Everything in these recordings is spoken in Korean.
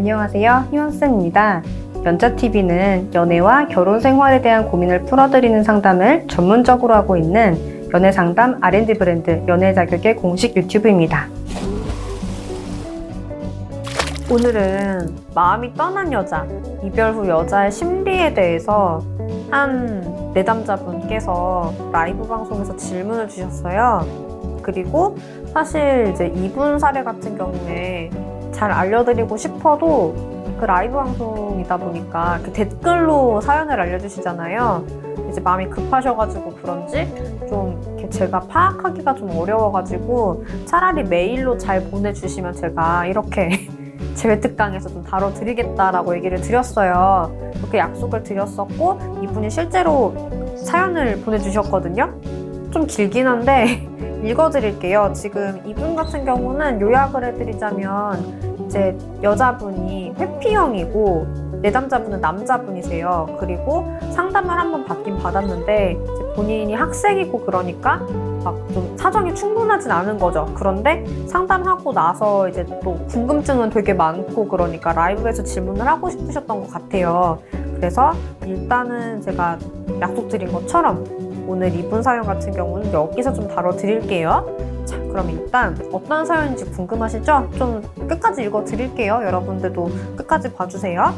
안녕하세요. 희원쌤입니다. 연자TV는 연애와 결혼 생활에 대한 고민을 풀어드리는 상담을 전문적으로 하고 있는 연애상담 R&D 브랜드 연애자격의 공식 유튜브입니다. 오늘은 마음이 떠난 여자, 이별 후 여자의 심리에 대해서 한 내담자분께서 라이브 방송에서 질문을 주셨어요. 그리고 사실 이제 이분 사례 같은 경우에 잘 알려드리고 싶어도 그 라이브 방송이다 보니까 그 댓글로 사연을 알려주시잖아요. 이제 마음이 급하셔가지고 그런지 좀 이렇게 제가 파악하기가 좀 어려워가지고 차라리 메일로 잘 보내주시면 제가 이렇게 제 외특강에서 좀 다뤄드리겠다라고 얘기를 드렸어요. 그렇게 약속을 드렸었고 이분이 실제로 사연을 보내주셨거든요. 좀 길긴 한데 읽어드릴게요. 지금 이분 같은 경우는 요약을 해드리자면 이제 여자분이 회피형이고 내담자분은 남자분이세요. 그리고 상담을 한번 받긴 받았는데 이제 본인이 학생이고 그러니까 막 좀 사정이 충분하진 않은 거죠. 그런데 상담하고 나서 이제 또 궁금증은 되게 많고 그러니까 라이브에서 질문을 하고 싶으셨던 것 같아요. 그래서 일단은 제가 약속드린 것처럼 오늘 이분 사연 같은 경우는 여기서 좀 다뤄드릴게요. 자, 그럼 일단 어떤 사연인지 궁금하시죠? 좀 끝까지 읽어드릴게요. 여러분들도 끝까지 봐주세요.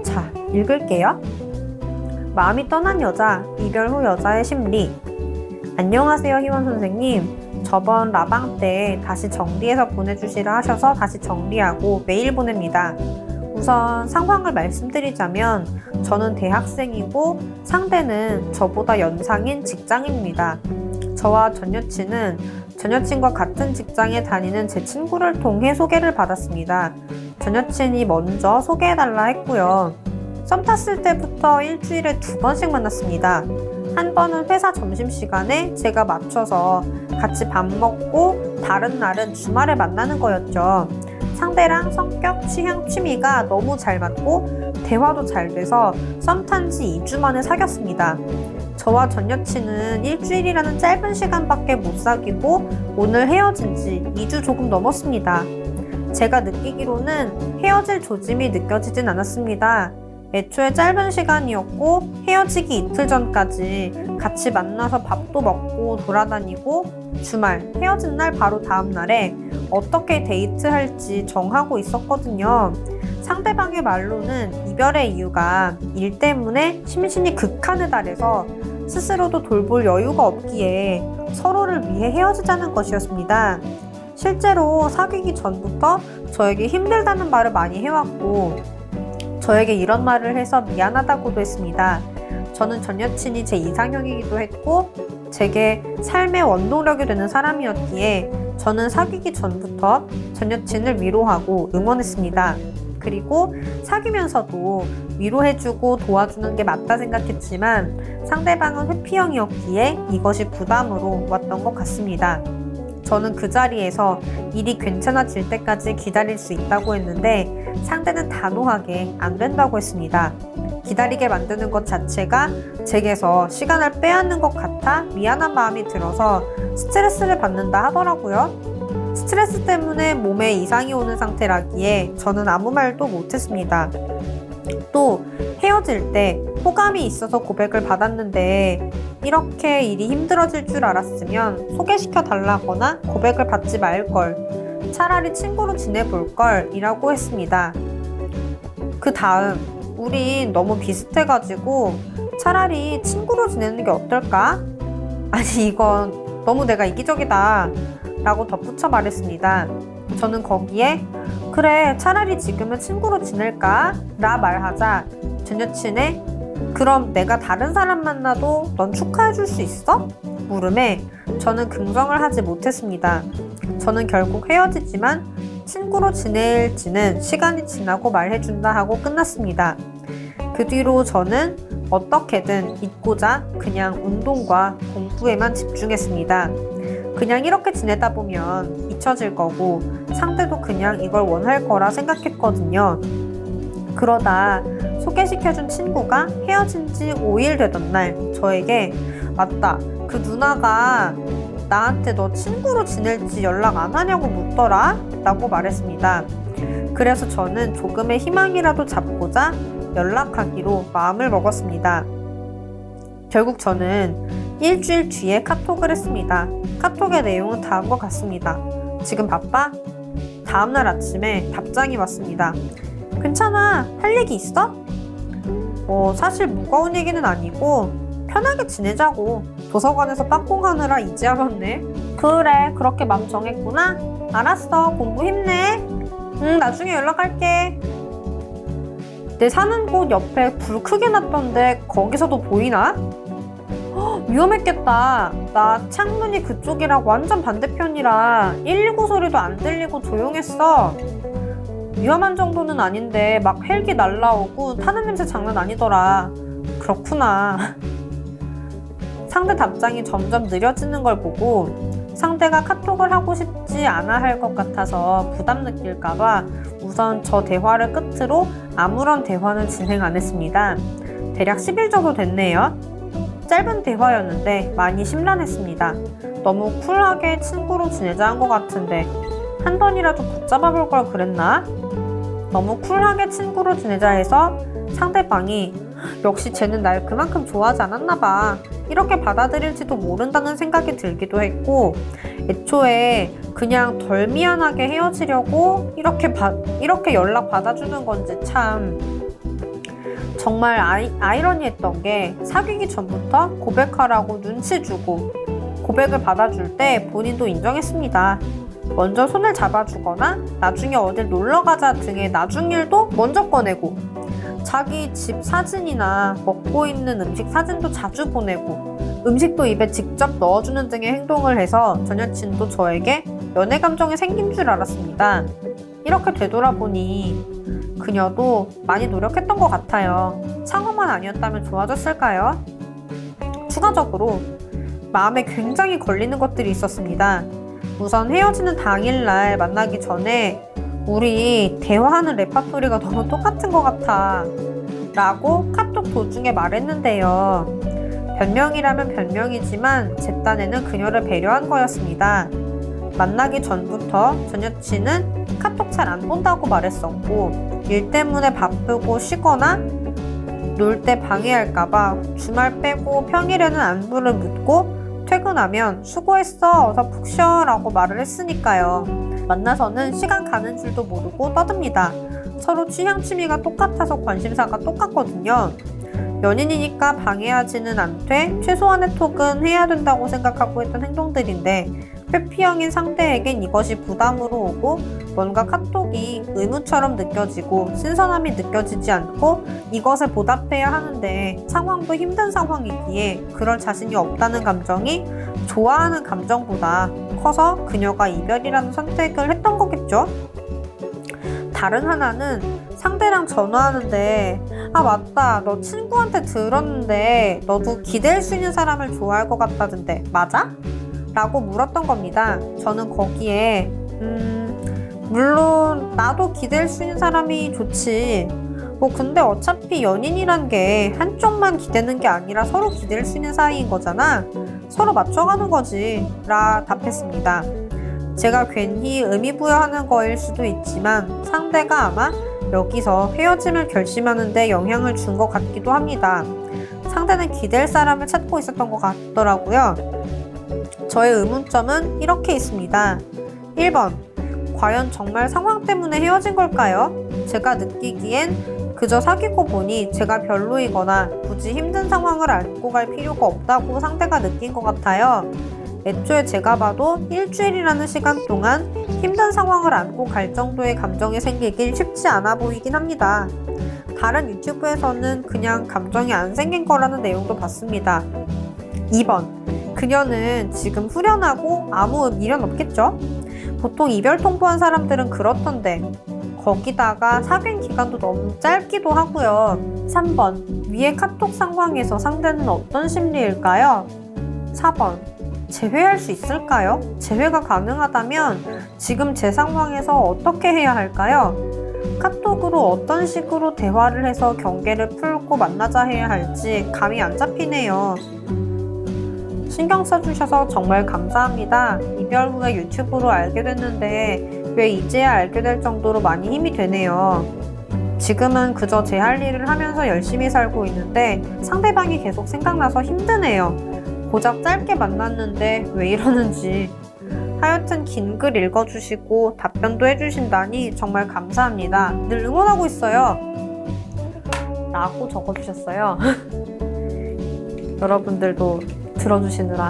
자, 읽을게요. 마음이 떠난 여자, 이별 후 여자의 심리. 안녕하세요, 희원 선생님. 저번 라방 때 다시 정리해서 보내주시라 하셔서 다시 정리하고 메일 보냅니다. 우선 상황을 말씀드리자면 저는 대학생이고 상대는 저보다 연상인 직장인입니다. 저와 전 여친은 전 여친과 같은 직장에 다니는 제 친구를 통해 소개를 받았습니다. 전 여친이 먼저 소개해달라 했고요. 썸 탔을 때부터 일주일에 2번씩 만났습니다. 한 번은 회사 점심시간에 제가 맞춰서 같이 밥 먹고 다른 날은 주말에 만나는 거였죠. 상대랑 성격, 취향, 취미가 너무 잘 맞고 대화도 잘 돼서 썸 탄 지 2주 만에 사귀었습니다. 저와 전 여친은 일주일이라는 짧은 시간밖에 못 사귀고 오늘 헤어진 지 2주 조금 넘었습니다. 제가 느끼기로는 헤어질 조짐이 느껴지진 않았습니다. 애초에 짧은 시간이었고 헤어지기 이틀 전까지 같이 만나서 밥도 먹고 돌아다니고 주말, 헤어진 날 바로 다음 날에 어떻게 데이트할지 정하고 있었거든요. 상대방의 말로는 이별의 이유가 일 때문에 심신이 극한에 달해서 스스로도 돌볼 여유가 없기에 서로를 위해 헤어지자는 것이었습니다. 실제로 사귀기 전부터 저에게 힘들다는 말을 많이 해왔고 저에게 이런 말을 해서 미안하다고도 했습니다. 저는 전 여친이 제 이상형이기도 했고 제게 삶의 원동력이 되는 사람이었기에 저는 사귀기 전부터 전 여친을 위로하고 응원했습니다. 그리고 사귀면서도 위로해주고 도와주는 게 맞다 생각했지만 상대방은 회피형이었기에 이것이 부담으로 왔던 것 같습니다. 저는 그 자리에서 일이 괜찮아질 때까지 기다릴 수 있다고 했는데 상대는 단호하게 안 된다고 했습니다. 기다리게 만드는 것 자체가 제게서 시간을 빼앗는 것 같아 미안한 마음이 들어서 스트레스를 받는다 하더라고요. 스트레스 때문에 몸에 이상이 오는 상태라기에 저는 아무 말도 못했습니다. 또 헤어질 때 호감이 있어서 고백을 받았는데 이렇게 일이 힘들어질 줄 알았으면 소개시켜 달라거나 고백을 받지 말걸, 차라리 친구로 지내볼걸 이라고 했습니다. 그 다음 우린 너무 비슷해가지고 차라리 친구로 지내는 게 어떨까? 아니 이건 너무 내가 이기적이다 라고 덧붙여 말했습니다. 저는 거기에 그래 차라리 지금은 친구로 지낼까? 라 말하자 전 여친의 그럼 내가 다른 사람 만나도 넌 축하해줄 수 있어? 물음에 저는 긍정을 하지 못했습니다. 저는 결국 헤어지지만 친구로 지낼지는 시간이 지나고 말해준다 하고 끝났습니다. 그 뒤로 저는 어떻게든 잊고자 그냥 운동과 공부에만 집중했습니다. 그냥 이렇게 지내다 보면 잊혀질 거고 상대도 그냥 이걸 원할 거라 생각했거든요. 그러다 소개시켜준 친구가 헤어진 지 5일 되던 날 저에게 맞다, 그 누나가 나한테 너 친구로 지낼지 연락 안 하냐고 묻더라? 라고 말했습니다. 그래서 저는 조금의 희망이라도 잡고자 연락하기로 마음을 먹었습니다. 결국 저는 일주일 뒤에 카톡을 했습니다. 카톡의 내용은 다음과 같습니다. 지금 바빠? 다음날 아침에 답장이 왔습니다. 괜찮아. 할 얘기 있어? 사실 무거운 얘기는 아니고 편하게 지내자고. 도서관에서 빠공하느라 이제 알았네. 그래, 그렇게 맘 정했구나? 알았어, 공부 힘내. 나중에 연락할게. 내 사는 곳 옆에 불 크게 났던데 거기서도 보이나? 위험했겠다. 나 창문이 그쪽이랑 완전 반대편이라 119 소리도 안 들리고 조용했어. 위험한 정도는 아닌데 막 헬기 날라오고 타는 냄새 장난 아니더라. 그렇구나. 상대 답장이 점점 느려지는 걸 보고 상대가 카톡을 하고 싶지 않아 할 것 같아서 부담 느낄까봐 우선 저 대화를 끝으로 아무런 대화는 진행 안 했습니다. 대략 10일 정도 됐네요. 짧은 대화였는데 많이 심란했습니다. 너무 쿨하게 친구로 지내자 한 것 같은데 한 번이라도 붙잡아 볼 걸 그랬나? 너무 쿨하게 친구로 지내자 해서 상대방이 역시 쟤는 날 그만큼 좋아하지 않았나 봐. 이렇게 받아들일지도 모른다는 생각이 들기도 했고 애초에 그냥 덜 미안하게 헤어지려고 이렇게 연락 받아주는 건지 참 정말 아이러니했던 게 사귀기 전부터 고백하라고 눈치 주고 고백을 받아줄 때 본인도 인정했습니다. 먼저 손을 잡아주거나 나중에 어딜 놀러가자 등의 나중 일도 먼저 꺼내고 자기 집 사진이나 먹고 있는 음식 사진도 자주 보내고 음식도 입에 직접 넣어주는 등의 행동을 해서 전 여친도 저에게 연애 감정이 생긴 줄 알았습니다. 이렇게 되돌아보니 그녀도 많이 노력했던 것 같아요. 상어만 아니었다면 좋아졌을까요? 추가적으로 마음에 굉장히 걸리는 것들이 있었습니다. 우선 헤어지는 당일날 만나기 전에 우리 대화하는 레파토리가 너무 똑같은 것 같아 라고 카톡 도중에 말했는데요. 변명이라면 변명이지만 제 딴에는 그녀를 배려한 거였습니다. 만나기 전부터 전 여친은 카톡 잘 안 본다고 말했었고 일 때문에 바쁘고 쉬거나 놀 때 방해할까봐 주말 빼고 평일에는 안부를 묻고 퇴근하면 수고했어 어서 푹 쉬어 라고 말을 했으니까요. 만나서는 시간 가는 줄도 모르고 떠듭니다. 서로 취향 취미가 똑같아서 관심사가 똑같거든요. 연인이니까 방해하지는 않되 최소한의 톡은 해야 된다고 생각하고 했던 행동들인데 회피형인 상대에겐 이것이 부담으로 오고 뭔가 카톡이 의무처럼 느껴지고 신선함이 느껴지지 않고 이것에 보답해야 하는데 상황도 힘든 상황이기에 그럴 자신이 없다는 감정이 좋아하는 감정보다 커서 그녀가 이별이라는 선택을 했던 거겠죠? 다른 하나는 상대랑 전화하는데 맞다 너 친구한테 들었는데 너도 기댈 수 있는 사람을 좋아할 것 같다던데 맞아? 라고 물었던 겁니다. 저는 거기에 물론 나도 기댈 수 있는 사람이 좋지 근데 어차피 연인이란 게 한쪽만 기대는 게 아니라 서로 기댈 수 있는 사이인 거잖아. 서로 맞춰가는 거지 라 답했습니다. 제가 괜히 의미 부여하는 거일 수도 있지만 상대가 아마 여기서 헤어짐을 결심하는 데 영향을 준 것 같기도 합니다. 상대는 기댈 사람을 찾고 있었던 것 같더라고요. 저의 의문점은 이렇게 있습니다. 1번, 과연 정말 상황 때문에 헤어진 걸까요? 제가 느끼기엔 그저 사귀고 보니 제가 별로이거나 굳이 힘든 상황을 안고 갈 필요가 없다고 상대가 느낀 것 같아요. 애초에 제가 봐도 일주일이라는 시간 동안 힘든 상황을 안고 갈 정도의 감정이 생기길 쉽지 않아 보이긴 합니다. 다른 유튜브에서는 그냥 감정이 안 생긴 거라는 내용도 봤습니다. 2번, 그녀는 지금 후련하고 아무 미련 없겠죠? 보통 이별 통보한 사람들은 그렇던데 거기다가 사귄 기간도 너무 짧기도 하고요. 3번, 위의 카톡 상황에서 상대는 어떤 심리일까요? 4번, 재회할 수 있을까요? 재회가 가능하다면 지금 제 상황에서 어떻게 해야 할까요? 카톡으로 어떤 식으로 대화를 해서 경계를 풀고 만나자 해야 할지 감이 안 잡히네요. 신경 써주셔서 정말 감사합니다. 이별 후에 유튜브로 알게 됐는데 왜 이제야 알게 될 정도로 많이 힘이 되네요. 지금은 그저 제 할 일을 하면서 열심히 살고 있는데 상대방이 계속 생각나서 힘드네요. 고작 짧게 만났는데 왜 이러는지. 하여튼 긴 글 읽어주시고 답변도 해주신다니 정말 감사합니다. 늘 응원하고 있어요. 라고 적어주셨어요. 여러분들도 들어주시느라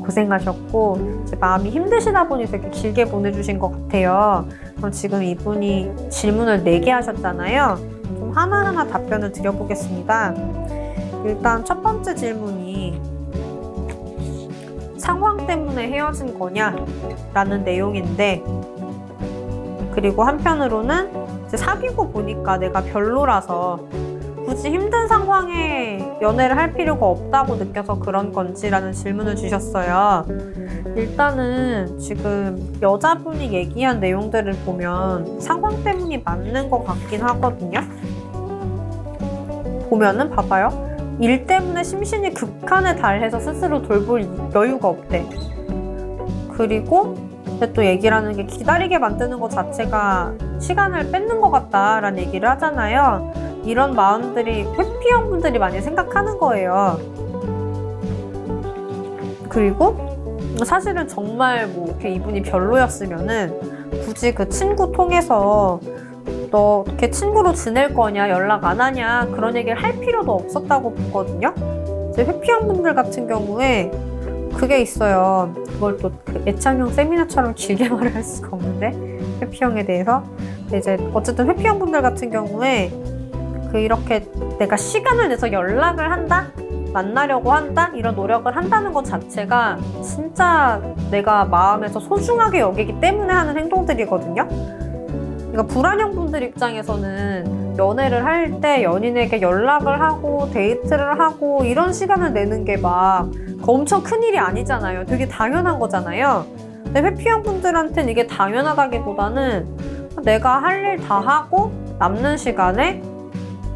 고생하셨고 제 마음이 힘드시다 보니 되게 길게 보내주신 것 같아요. 그럼 지금 이분이 질문을 4개 하셨잖아요. 좀 하나하나 답변을 드려보겠습니다. 일단 첫 번째 질문이 상황 때문에 헤어진 거냐? 라는 내용인데, 그리고 한편으로는 이제 사귀고 보니까 내가 별로라서 굳이 힘든 상황에 연애를 할 필요가 없다고 느껴서 그런 건지라는 질문을 주셨어요. 일단은 지금 여자분이 얘기한 내용들을 보면 상황 때문이 맞는 것 같긴 하거든요. 보면은 봐봐요. 일 때문에 심신이 극한에 달해서 스스로 돌볼 여유가 없대. 그리고 또 얘기를 하는 게 기다리게 만드는 것 자체가 시간을 뺏는 것 같다라는 얘기를 하잖아요. 이런 마음들이 회피형 분들이 많이 생각하는 거예요. 그리고 사실은 정말 뭐 이렇게 이분이 별로였으면은 굳이 그 친구 통해서 너 걔 친구로 지낼 거냐, 연락 안 하냐 그런 얘기를 할 필요도 없었다고 보거든요. 이제 회피형 분들 같은 경우에 그게 있어요. 그걸 또 그 애창형 세미나처럼 길게 말을 할 수가 없는데 회피형에 대해서. 이제 어쨌든 회피형 분들 같은 경우에 그 이렇게 내가 시간을 내서 연락을 한다? 만나려고 한다? 이런 노력을 한다는 것 자체가 진짜 내가 마음에서 소중하게 여기기 때문에 하는 행동들이거든요. 그러니까 불안형 분들 입장에서는 연애를 할 때 연인에게 연락을 하고 데이트를 하고 이런 시간을 내는 게 막 엄청 큰일이 아니잖아요. 되게 당연한 거잖아요. 근데 회피형 분들한테는 이게 당연하다기보다는 내가 할 일 다 하고 남는 시간에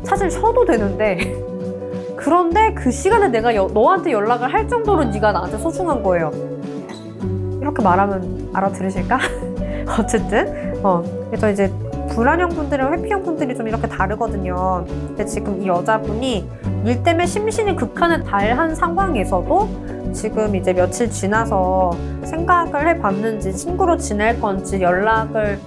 사실 쉬어도 되는데 그런데 그 시간에 내가 너한테 연락을 할 정도로 네가 나한테 소중한 거예요. 이렇게 말하면 알아들으실까? 어쨌든 그래서 이제 불안형 분들이랑 회피형 분들이 좀 이렇게 다르거든요. 근데 지금 이 여자분이 일 때문에 심신이 극한에 달한 상황에서도 지금 이제 며칠 지나서 생각을 해봤는지 친구로 지낼 건지 연락을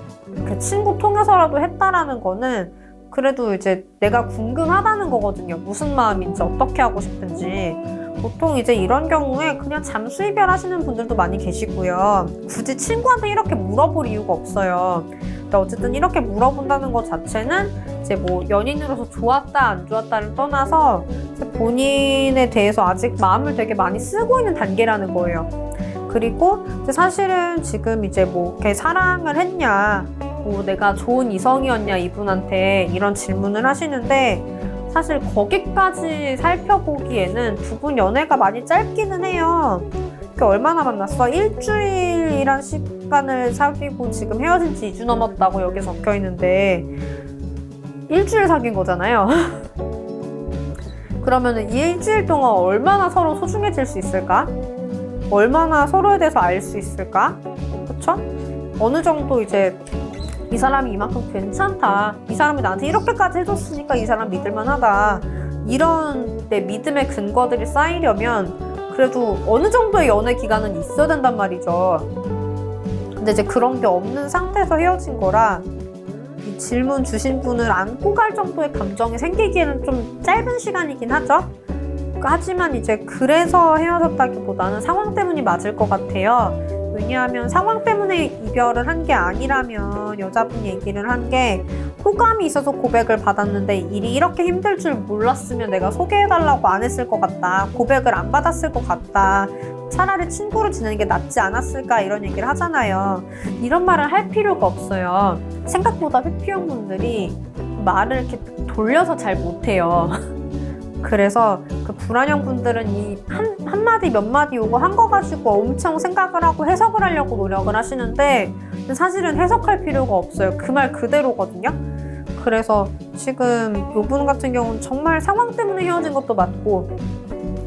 그 친구 통해서라도 했다라는 거는 그래도 이제 내가 궁금하다는 거거든요. 무슨 마음인지 어떻게 하고 싶은지. 보통 이제 이런 경우에 그냥 잠수 이별하시는 분들도 많이 계시고요. 굳이 친구한테 이렇게 물어볼 이유가 없어요. 근데 어쨌든 이렇게 물어본다는 것 자체는 이제 뭐 연인으로서 좋았다 안 좋았다를 떠나서 본인에 대해서 아직 마음을 되게 많이 쓰고 있는 단계라는 거예요. 그리고 이제 사실은 지금 이제 뭐 걔 사랑을 했냐, 뭐 내가 좋은 이성이었냐 이분한테 이런 질문을 하시는데 사실 거기까지 살펴보기에는 두 분 연애가 많이 짧기는 해요. 얼마나 만났어? 일주일이란 시간을 사귀고 지금 헤어진 지 2주 넘었다고 여기 적혀 있는데 일주일 사귄 거잖아요. 그러면은 이 일주일 동안 얼마나 서로 소중해질 수 있을까? 얼마나 서로에 대해서 알 수 있을까? 그쵸? 어느 정도 이제 이 사람이 이만큼 괜찮다. 이 사람이 나한테 이렇게까지 해줬으니까 이 사람 믿을만하다. 이런 내 믿음의 근거들이 쌓이려면 그래도 어느 정도의 연애 기간은 있어야 된단 말이죠. 근데 이제 그런 게 없는 상태에서 헤어진 거라 이 질문 주신 분을 안고 갈 정도의 감정이 생기기에는 좀 짧은 시간이긴 하죠. 하지만 이제 그래서 헤어졌다기보다는 상황 때문이 맞을 것 같아요. 왜냐하면 상황 때문에 이별을 한 게 아니라면 여자분 얘기를 한 게 호감이 있어서 고백을 받았는데 일이 이렇게 힘들 줄 몰랐으면 내가 소개해달라고 안 했을 것 같다. 고백을 안 받았을 것 같다. 차라리 친구로 지내는 게 낫지 않았을까 이런 얘기를 하잖아요. 이런 말을 할 필요가 없어요. 생각보다 회피형 분들이 말을 이렇게 돌려서 잘 못해요. 그래서 그 불안형 분들은 이 한마디 몇 마디 요거 한 거 가지고 엄청 생각을 하고 해석을 하려고 노력을 하시는데 사실은 해석할 필요가 없어요. 그 말 그대로거든요. 그래서 지금 요분 같은 경우는 정말 상황 때문에 헤어진 것도 맞고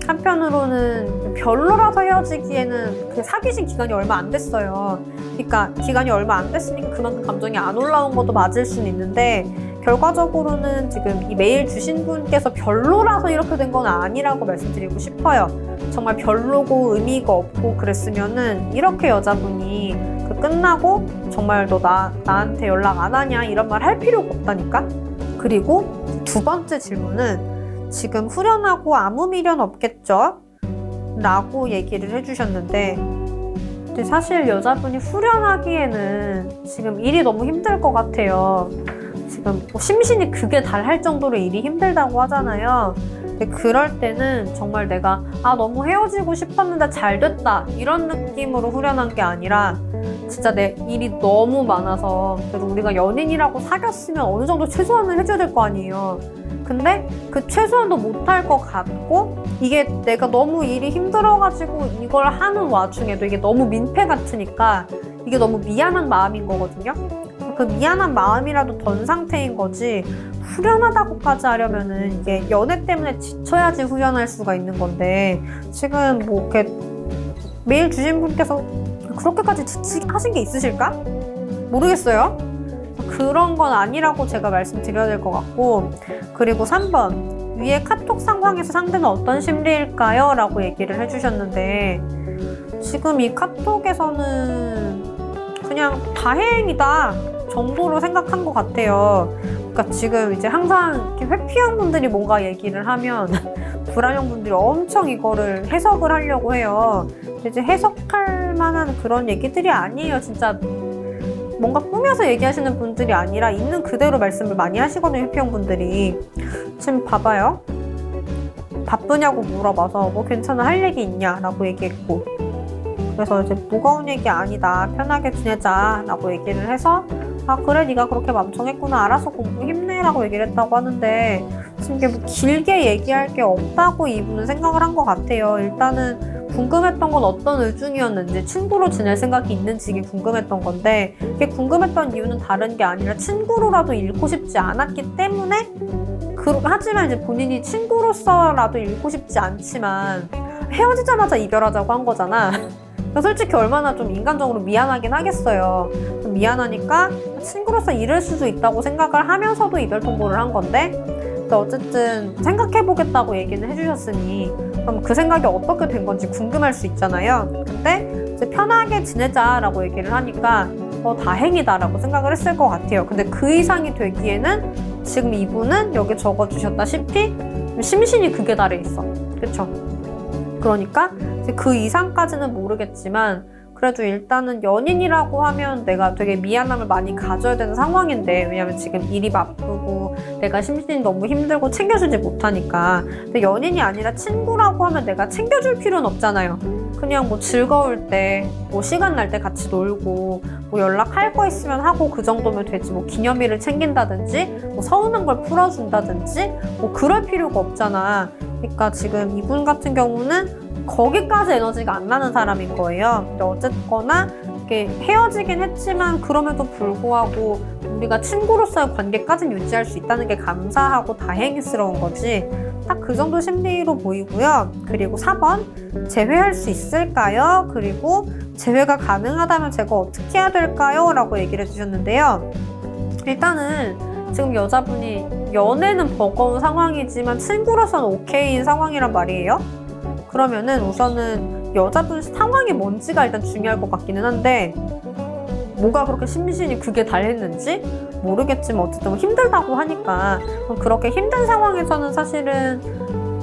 한편으로는 별로라서 헤어지기에는 그 사귀신 기간이 얼마 안 됐어요. 그러니까 기간이 얼마 안 됐으니까 그만큼 감정이 안 올라온 것도 맞을 수는 있는데, 결과적으로는 지금 이 메일 주신 분께서 별로라서 이렇게 된 건 아니라고 말씀드리고 싶어요. 정말 별로고 의미가 없고 그랬으면은 이렇게 여자분이 끝나고 정말 너 나한테 연락 안 하냐 이런 말 할 필요가 없다니까. 그리고 두 번째 질문은 지금 후련하고 아무 미련 없겠죠? 라고 얘기를 해주셨는데, 근데 사실 여자분이 후련하기에는 지금 일이 너무 힘들 것 같아요. 지금 심신이 극에 달할 정도로 일이 힘들다고 하잖아요. 근데 그럴 때는 정말 내가 너무 헤어지고 싶었는데 잘 됐다 이런 느낌으로 후련한 게 아니라, 진짜 내 일이 너무 많아서 그래도 우리가 연인이라고 사귀었으면 어느 정도 최소한을 해줘야 될 거 아니에요. 근데 그 최소한도 못할 것 같고, 이게 내가 너무 일이 힘들어가지고 이걸 하는 와중에도 이게 너무 민폐 같으니까 이게 너무 미안한 마음인 거거든요. 그 미안한 마음이라도 던 상태인 거지, 후련하다고까지 하려면은 이게 연애 때문에 지쳐야지 후련할 수가 있는 건데, 지금 뭐 이렇게 메일 주신 분께서 그렇게까지 지치게 하신 게 있으실까? 모르겠어요. 그런 건 아니라고 제가 말씀드려야 될 것 같고, 그리고 3번 위에 카톡 상황에서 상대는 어떤 심리일까요? 라고 얘기를 해주셨는데, 지금 이 카톡에서는 그냥 다행이다 정도로 생각한 것 같아요. 그러니까 지금 이제 항상 이렇게 회피형 분들이 뭔가 얘기를 하면 불안형 분들이 엄청 이거를 해석을 하려고 해요. 근데 이제 해석할 만한 그런 얘기들이 아니에요. 진짜 뭔가 꾸며서 얘기하시는 분들이 아니라 있는 그대로 말씀을 많이 하시거든요, 회피형 분들이. 지금 봐봐요. 바쁘냐고 물어봐서 뭐 괜찮아 할 얘기 있냐 라고 얘기했고, 그래서 이제 무거운 얘기 아니다 편하게 지내자 라고 얘기를 해서, 그래 네가 그렇게 마음 정했구나 알아서 공부 힘내 라고 얘기를 했다고 하는데, 지금 이게 뭐 길게 얘기할 게 없다고 이분은 생각을 한 것 같아요. 일단은 궁금했던 건 어떤 의중이었는지, 친구로 지낼 생각이 있는지 이게 궁금했던 건데, 이게 궁금했던 이유는 다른 게 아니라 친구로라도 잃고 싶지 않았기 때문에, 하지만 이제 본인이 친구로서라도 잃고 싶지 않지만 헤어지자마자 이별하자고 한 거잖아. 솔직히 얼마나 좀 인간적으로 미안하긴 하겠어요. 미안하니까 친구로서 잃을 수도 있다고 생각을 하면서도 이별 통보를 한 건데, 근데 어쨌든 생각해보겠다고 얘기는 해주셨으니 그럼 그 생각이 어떻게 된 건지 궁금할 수 있잖아요. 근데 이제 편하게 지내자라고 얘기를 하니까 다행이다라고 생각을 했을 것 같아요. 근데 그 이상이 되기에는 지금 이분은 여기 적어주셨다시피 심신이 극에 달해 있어. 그쵸? 그러니까 그 이상까지는 모르겠지만, 그래도 일단은 연인이라고 하면 내가 되게 미안함을 많이 가져야 되는 상황인데, 왜냐면 지금 일이 바쁘고 내가 심신이 너무 힘들고 챙겨주지 못하니까. 근데 연인이 아니라 친구라고 하면 내가 챙겨줄 필요는 없잖아요. 그냥 뭐 즐거울 때, 뭐 시간 날 때 같이 놀고, 뭐 연락할 거 있으면 하고 그 정도면 되지. 뭐 기념일을 챙긴다든지, 뭐 서운한 걸 풀어준다든지, 뭐 그럴 필요가 없잖아. 그러니까 지금 이분 같은 경우는 거기까지 에너지가 안 나는 사람인 거예요. 근데 어쨌거나 이렇게 헤어지긴 했지만 그럼에도 불구하고 우리가 친구로서의 관계까지는 유지할 수 있다는 게 감사하고 다행스러운 거지. 딱 그 정도 심리로 보이고요. 그리고 4번 재회할 수 있을까요? 그리고 재회가 가능하다면 제가 어떻게 해야 될까요? 라고 얘기를 해주셨는데요. 일단은 지금 여자분이 연애는 버거운 상황이지만 친구로서는 오케이인 상황이란 말이에요. 그러면은 우선은 여자분 상황이 뭔지가 일단 중요할 것 같기는 한데, 뭐가 그렇게 심신이 극에 달했는지 모르겠지만 어쨌든 힘들다고 하니까, 그렇게 힘든 상황에서는 사실은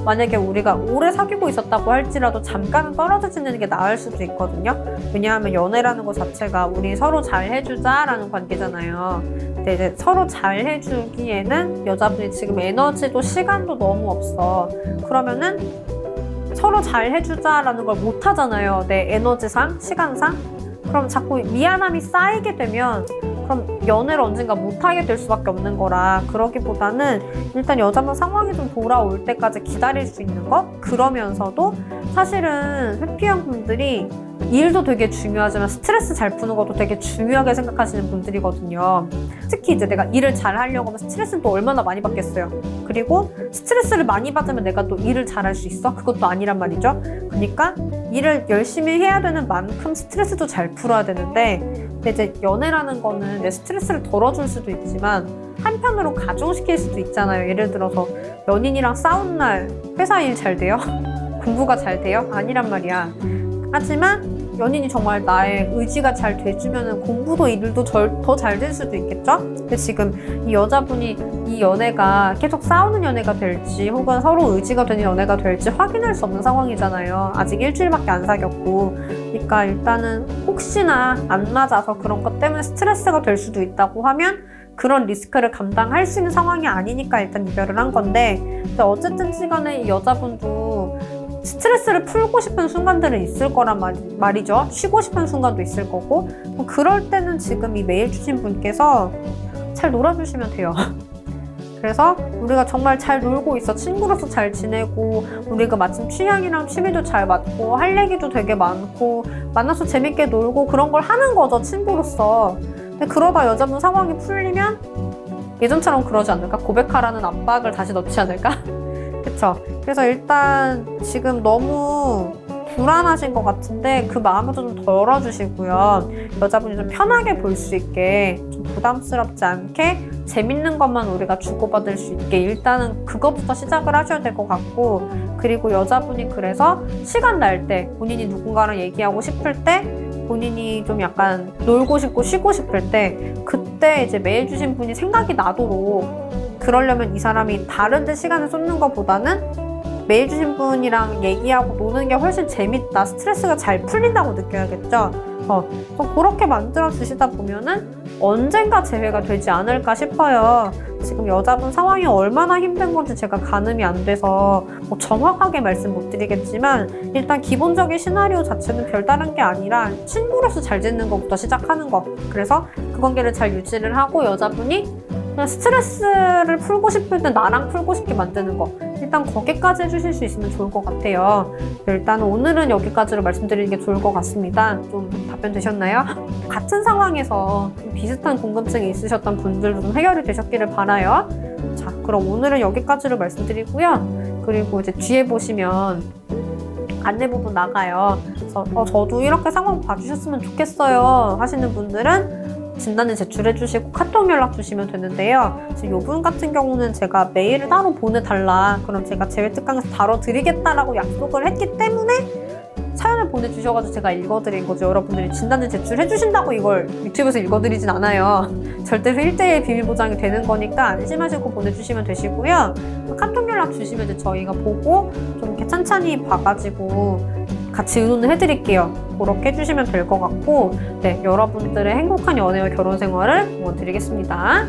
만약에 우리가 오래 사귀고 있었다고 할지라도 잠깐은 떨어져 지내는 게 나을 수도 있거든요. 왜냐하면 연애라는 것 자체가 우리 서로 잘 해주자라는 관계잖아요. 근데 이제 서로 잘 해주기에는 여자분이 지금 에너지도 시간도 너무 없어. 그러면은 서로 잘 해주자라는 걸 못 하잖아요. 내 에너지상, 시간상. 그럼 자꾸 미안함이 쌓이게 되면 그럼 연애를 언젠가 못하게 될 수밖에 없는 거라, 그러기보다는 일단 여자분 상황이 좀 돌아올 때까지 기다릴 수 있는 것? 그러면서도 사실은 회피형 분들이 일도 되게 중요하지만 스트레스 잘 푸는 것도 되게 중요하게 생각하시는 분들이거든요. 특히 이제 내가 일을 잘 하려고 하면 스트레스는 또 얼마나 많이 받겠어요. 그리고 스트레스를 많이 받으면 내가 또 일을 잘할 수 있어? 그것도 아니란 말이죠. 그러니까 일을 열심히 해야 되는 만큼 스트레스도 잘 풀어야 되는데, 근데 이제 연애라는 거는 내 스트레스를 덜어줄 수도 있지만 한편으로 가중시킬 수도 있잖아요. 예를 들어서 연인이랑 싸운 날 회사 일 잘 돼요? 공부가 잘 돼요? 아니란 말이야. 하지만 연인이 정말 나의 의지가 잘 돼주면 공부도 일도 더 잘 될 수도 있겠죠? 근데 지금 이 여자분이 이 연애가 계속 싸우는 연애가 될지 혹은 서로 의지가 되는 연애가 될지 확인할 수 없는 상황이잖아요. 아직 일주일밖에 안 사귀었고. 그러니까 일단은 혹시나 안 맞아서 그런 것 때문에 스트레스가 될 수도 있다고 하면 그런 리스크를 감당할 수 있는 상황이 아니니까 일단 이별을 한 건데, 근데 어쨌든 시간에 이 여자분도 스트레스를 풀고 싶은 순간들은 있을 거란 말이죠. 쉬고 싶은 순간도 있을 거고. 그럴 때는 지금 이 메일 주신 분께서 잘 놀아주시면 돼요. 그래서 우리가 정말 잘 놀고 있어. 친구로서 잘 지내고, 우리가 마침 취향이랑 취미도 잘 맞고, 할 얘기도 되게 많고, 만나서 재밌게 놀고 그런 걸 하는 거죠, 친구로서. 근데 그러다 여자분 상황이 풀리면 예전처럼 그러지 않을까? 고백하라는 압박을 다시 넣지 않을까? 그쵸? 그래서 일단 지금 너무 불안하신 것 같은데 그 마음을 좀 덜어주시고요. 여자분이 좀 편하게 볼 수 있게, 좀 부담스럽지 않게 재밌는 것만 우리가 주고받을 수 있게 일단은 그거부터 시작을 하셔야 될 것 같고, 그리고 여자분이 그래서 시간 날 때 본인이 누군가랑 얘기하고 싶을 때, 본인이 좀 약간 놀고 싶고 쉬고 싶을 때, 그때 이제 메일 주신 분이 생각이 나도록 그러려면 이 사람이 다른 데 시간을 쏟는 것보다는 메일 주신 분이랑 얘기하고 노는 게 훨씬 재밌다, 스트레스가 잘 풀린다고 느껴야겠죠. 그렇게 만들어 주시다 보면은 언젠가 재회가 되지 않을까 싶어요. 지금 여자분 상황이 얼마나 힘든 건지 제가 가늠이 안 돼서 뭐 정확하게 말씀 못 드리겠지만, 일단 기본적인 시나리오 자체는 별다른 게 아니라 친구로서 잘 지내는 것부터 시작하는 거. 그래서 그 관계를 잘 유지를 하고 여자분이 그냥 스트레스를 풀고 싶을 때 나랑 풀고 싶게 만드는 거, 일단 거기까지 해주실 수 있으면 좋을 것 같아요. 일단 오늘은 여기까지로 말씀드리는 게 좋을 것 같습니다. 좀 답변 되셨나요? 같은 상황에서 좀 비슷한 궁금증이 있으셨던 분들도 좀 해결이 되셨기를 바라요. 자, 그럼 오늘은 여기까지로 말씀드리고요. 그리고 이제 뒤에 보시면 안내 부분 나가요. 그래서 저도 이렇게 상황 봐주셨으면 좋겠어요 하시는 분들은 진단을 제출해 주시고 카톡 연락 주시면 되는데요. 지금 이분 같은 경우는 제가 메일을 따로 보내달라, 그럼 제가 재회특강에서 다뤄드리겠다라고 약속을 했기 때문에 사연을 보내주셔가지고 제가 읽어드린 거죠. 여러분들이 진단을 제출해 주신다고 이걸 유튜브에서 읽어드리진 않아요. 절대로 1대1 비밀 보장이 되는 거니까 안심하시고 보내주시면 되시고요. 카톡 연락 주시면 이제 저희가 보고 좀 이렇게 찬찬히 봐가지고 같이 의논을 해드릴게요. 그렇게 해주시면 될 것 같고, 네, 여러분들의 행복한 연애와 결혼 생활을 응원드리겠습니다.